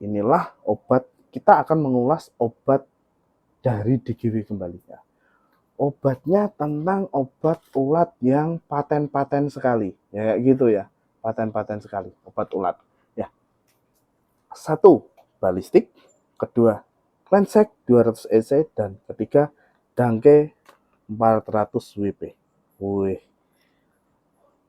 Inilah obat, kita akan mengulas obat dari DGW kembali ya. Obatnya tentang obat ulat yang paten-paten sekali. Ya kayak gitu ya. Paten-paten sekali obat ulat. Ya. Satu, balistik. Kedua, Cleansec 200 EC. Dan ketiga, Dangke 400 WP. Wih,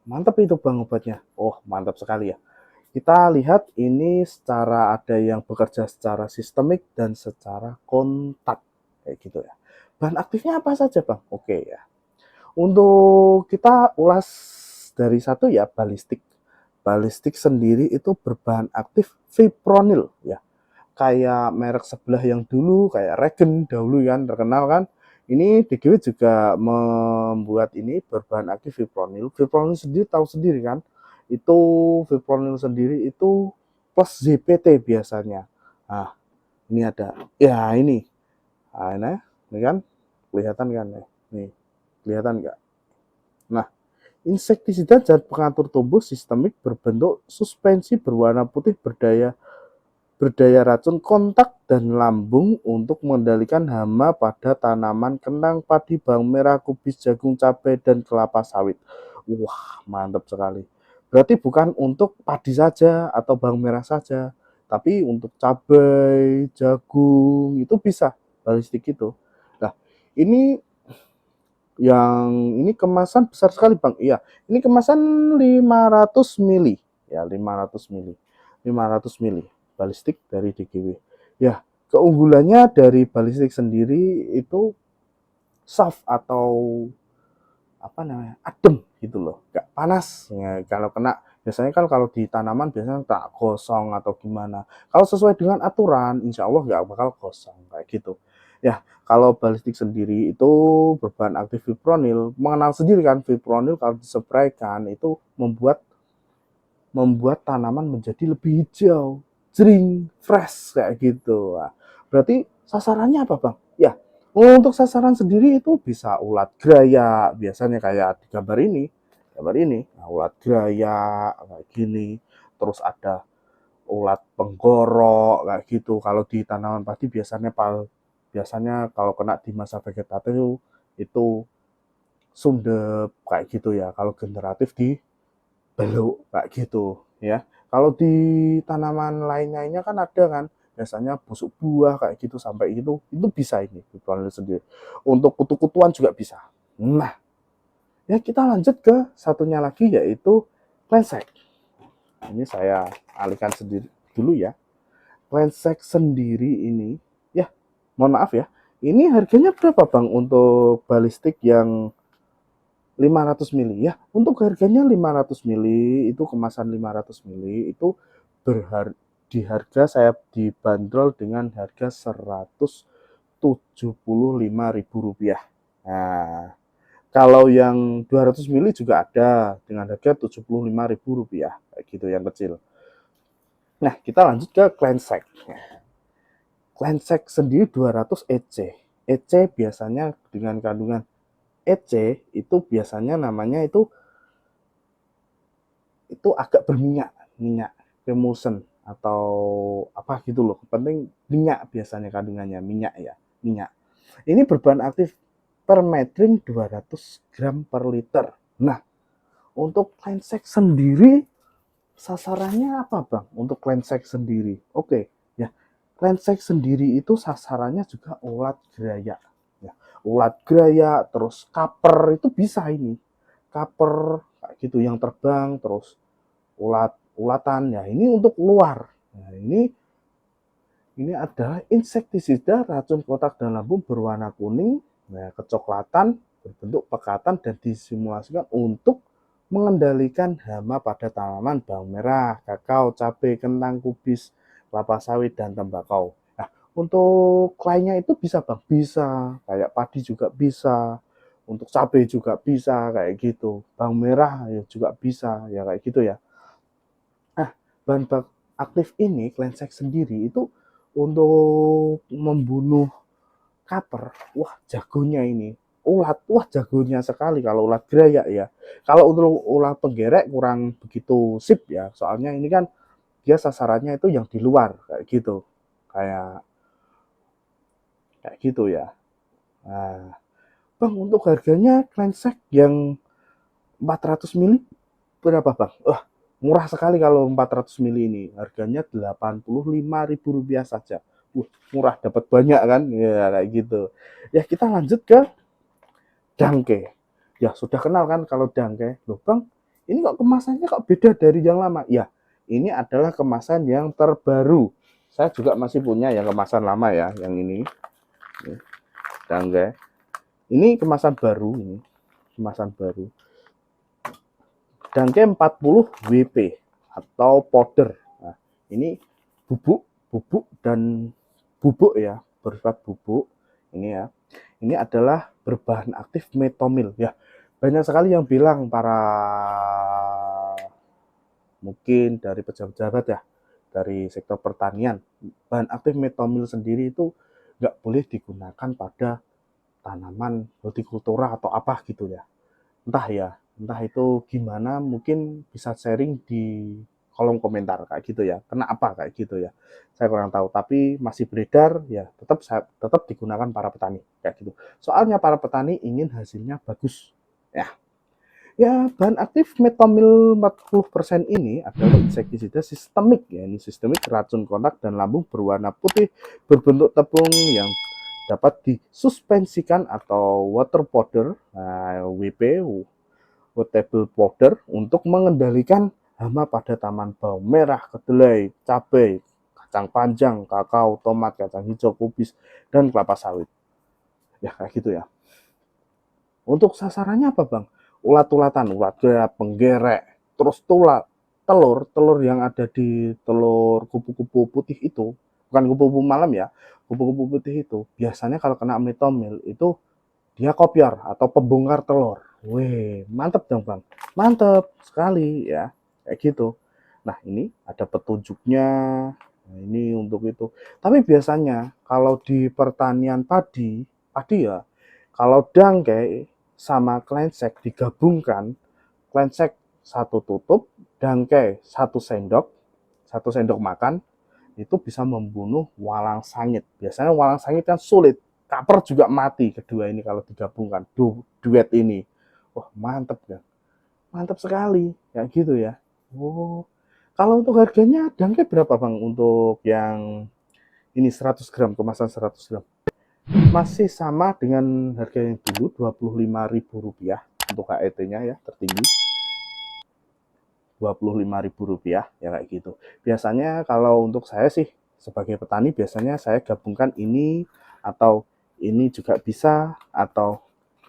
mantap itu Bang obatnya. Oh, mantap sekali ya. Kita lihat ini secara ada yang bekerja secara sistemik dan secara kontak kayak gitu ya. Bahan aktifnya apa saja Bang? Oke ya. Untuk kita ulas dari satu ya, balistik. Balistik sendiri itu berbahan aktif fipronil ya. Kayak merek sebelah yang dulu kayak Regen dahulu kan terkenal kan. Ini DGW juga membuat ini berbahan aktif fipronil. Fipronil sendiri tahu sendiri kan. Itu fipronil sendiri itu plus ZPT biasanya. Nah, ini ada. Ya, ini. Nah, ini kan kelihatan kan nih. Nih, kelihatan nggak? Nah, insektisida zat pengatur tumbuh sistemik berbentuk suspensi berwarna putih berdaya racun kontak dan lambung untuk mengendalikan hama pada tanaman kentang, padi, bawang merah, kubis, jagung, cabai, dan kelapa sawit. Wah, mantap sekali. Berarti bukan untuk padi saja atau bawang merah saja, tapi untuk cabai, jagung, itu bisa balistik itu. Nah, ini ini kemasan besar sekali Bang. Iya, ini kemasan 500 mili. Ya, 500 mili. 500 mili balistik dari DGW. Ya, keunggulannya dari balistik sendiri itu soft atau apa namanya? Adem gitu loh. Gak panas. Ya, kalau kena biasanya kan kalau di tanaman biasanya tak gosong atau gimana. Kalau sesuai dengan aturan, insya Allah nggak bakal gosong kayak gitu. Ya, kalau balistik sendiri itu berbahan aktif fipronil, mengenal sendiri kan fipronil kalau disepraikan itu membuat tanaman menjadi lebih hijau, jering, fresh kayak gitu. Nah, berarti sasarannya apa Bang? Ya, untuk sasaran sendiri itu bisa ulat graya, biasanya kayak di gambar ini. Gambar ini, nah, ulat graya kayak gini. Terus ada ulat penggorok kayak gitu. Kalau di tanaman padi biasanya kalau kena di masa vegetatif itu sundep kayak gitu ya. Kalau generatif di beluk kayak gitu ya. Kalau di tanaman lain-lainnya kan ada kan biasanya busuk buah kayak gitu sampai itu bisa ini dijual sendiri. Untuk kutu-kutuan juga bisa. Nah, ya kita lanjut ke satunya lagi yaitu Cleansec. Ini saya alihkan sendiri dulu ya. Cleansec sendiri ini ya, mohon maaf ya. Ini harganya berapa Bang untuk balistik yang 500 mili ya, untuk harganya 500 mili itu kemasan 500 mili itu di harga saya dibanderol dengan harga Rp175.000. Nah, kalau yang 200 mili juga ada dengan harga Rp75.000 kayak gitu yang kecil. Nah, kita lanjut ke Cleansec. Cleansec sendiri 200 EC. EC biasanya dengan kandungan EC itu biasanya namanya itu agak berminyak, minyak emulsion atau apa gitu loh. Penting minyak biasanya kandungannya, minyak ya, minyak. Ini berbahan aktif permethrin 200 gram per liter. Nah, untuk Cleansec sendiri sasarannya apa Bang? Untuk Cleansec sendiri. Oke, ya. Cleansec sendiri itu sasarannya juga ulat graya. Ya, ulat graya terus kaper itu bisa ini. Kaper kayak gitu yang terbang terus ulatan ya ini untuk luar. Nah, ini adalah insektisida racun kotak dan lambung berwarna kuning, ya, kecoklatan, berbentuk pekatan dan disimulasikan untuk mengendalikan hama pada tanaman bawang merah, kakao, cabai, kentang, kubis, kelapa sawit dan tembakau. Nah, untuk lainnya itu bisa Bang, bisa kayak padi juga bisa, untuk cabai juga bisa kayak gitu, bawang merah ya juga bisa ya kayak gitu ya. Nah, bahan aktif ini Cleansec sendiri itu untuk membunuh kaper. Wah, jagonya ini. Ulat, wah jagonya sekali kalau ulat gerayak ya. Kalau untuk ulat penggerek kurang begitu sip ya. Soalnya ini kan dia sasarannya itu yang di luar kayak gitu. Kayak gitu ya. Nah, Bang, untuk harganya Cleansec yang 400 mili berapa, Bang? Murah sekali kalau 400 mili ini. Harganya Rp85.000 saja. Murah, dapat banyak kan? Ya, kayak gitu. Ya, kita lanjut ke Dangke. Ya, sudah kenal kan kalau Dangke. Loh, Bang, ini kok kemasannya kok beda dari yang lama? Ya, ini adalah kemasan yang terbaru. Saya juga masih punya yang kemasan lama ya, yang ini. Dangke. Ini kemasan baru ini. Kemasan baru. Dangke 40 WP atau powder. Nah, ini bubuk dan bubuk ya, bersifat bubuk. Ini ya. Ini adalah berbahan aktif metomil ya. Banyak sekali yang bilang para mungkin dari pejabat-pejabat ya, dari sektor pertanian, bahan aktif metomil sendiri itu nggak boleh digunakan pada tanaman hortikultura atau apa gitu ya. Entah itu gimana, mungkin bisa sharing di kolom komentar kayak gitu ya. Kenapa kayak gitu ya? Saya kurang tahu, tapi masih beredar ya, tetap digunakan para petani kayak gitu. Soalnya para petani ingin hasilnya bagus. Ya. Ya, bahan aktif metomil 40% ini adalah insektisida sistemik ya. Ini sistemik racun kontak dan lambung berwarna putih berbentuk tepung yang dapat disuspensikan atau water powder, WP, waterable powder untuk mengendalikan hama pada taman bawang merah, kedelai, cabai, kacang panjang, kakao, tomat, kacang hijau, kubis, dan kelapa sawit. Ya kayak gitu ya. Untuk sasarannya apa, Bang? Ulat-ulatan, ulat gerap, penggerek, terus telur yang ada di telur kupu-kupu putih itu, bukan kupu-kupu malam ya, kupu-kupu putih itu, biasanya kalau kena metomil itu dia kopior atau pembongkar telur. Wih, mantep dong, Bang. Mantep sekali ya, kayak gitu. Nah, ini ada petunjuknya. Nah, ini untuk itu. Tapi biasanya kalau di pertanian padi ya, kalau Dangke sama Cleansec digabungkan, Cleansec satu tutup, Dangke satu sendok makan, itu bisa membunuh walang sangit. Biasanya walang sangit kan sulit, kaper juga mati kedua ini kalau digabungkan, duet ini. Wah, mantep kan? Mantap sekali, kayak gitu ya. Oh, kalau untuk harganya Dangke berapa, Bang? Untuk yang ini 100 gram, kemasan 100 gram. Masih sama dengan harga yang dulu, Rp25.000 untuk HET-nya ya, tertinggi. Rp25.000 ya kayak gitu. Biasanya kalau untuk saya sih sebagai petani biasanya saya gabungkan ini atau ini juga bisa atau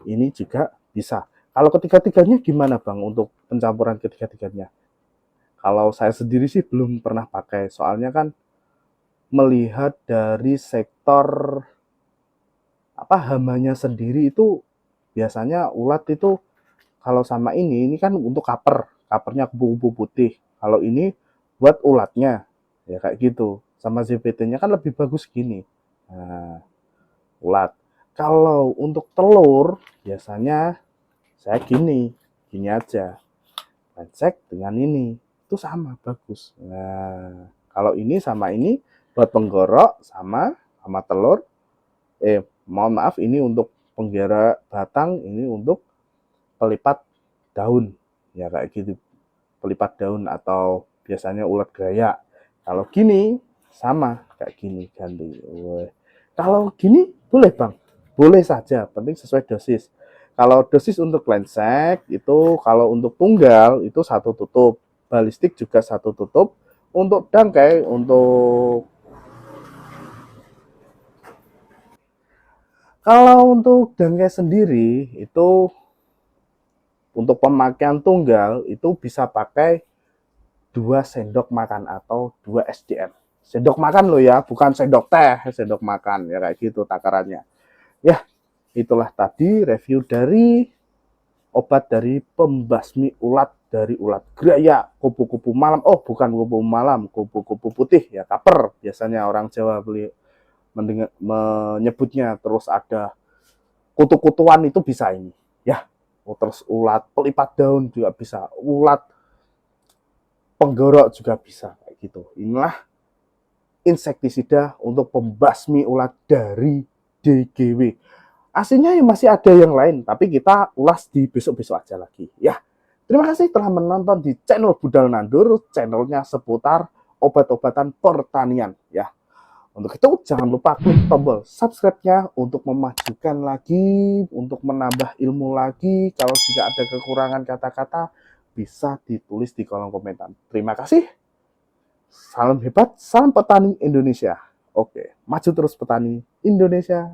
ini juga bisa. Kalau ketiga-tiganya gimana, Bang, untuk pencampuran ketiga-tiganya? Kalau saya sendiri sih belum pernah pakai, soalnya kan melihat dari sektor apa hamanya sendiri itu biasanya ulat itu kalau sama ini kan untuk kapernya kupu-kupu putih. Kalau ini buat ulatnya, ya kayak gitu. Sama ZPT-nya kan lebih bagus gini. Nah, ulat. Kalau untuk telur, biasanya saya gini aja. Cek dengan ini, itu sama bagus. Nah, kalau ini sama ini buat penggorok sama telur. Mohon maaf, ini untuk penggerak batang, ini untuk pelipat daun ya kayak gitu, pelipat daun atau biasanya ulat gaya. Kalau gini sama kayak gini ganti. Kalau gini boleh, Bang, boleh saja, penting sesuai dosis. Kalau dosis untuk Cleansec itu, kalau untuk tunggal itu satu tutup, balistik juga satu tutup. Untuk Dangke, untuk Dangke sendiri itu untuk pemakaian tunggal itu bisa pakai 2 sendok makan atau 2 SDM. Sendok makan loh ya, bukan sendok teh, sendok makan ya kayak gitu takarannya. Ya, itulah tadi review dari obat dari pembasmi ulat dari ulat geraya, kupu-kupu malam. Oh, bukan kupu malam, kupu-kupu putih ya, kaper. Biasanya orang Jawa menyebutnya. Terus ada kutu-kutuan itu bisa ini. Ya, terus ulat pelipat daun juga bisa, ulat penggorok juga bisa. gitu. Inilah insektisida untuk pembasmi ulat dari DGW. Aslinya ya masih ada yang lain, tapi kita ulas di besok-besok aja lagi. Ya, terima kasih telah menonton di channel Budal Nandur, channelnya seputar obat-obatan pertanian. Ya, untuk itu jangan lupa klik tombol subscribe-nya untuk memajukan lagi, untuk menambah ilmu lagi. Kalau jika ada kekurangan kata-kata, bisa ditulis di kolom komentar. Terima kasih. Salam hebat, salam petani Indonesia. Oke, maju terus petani Indonesia.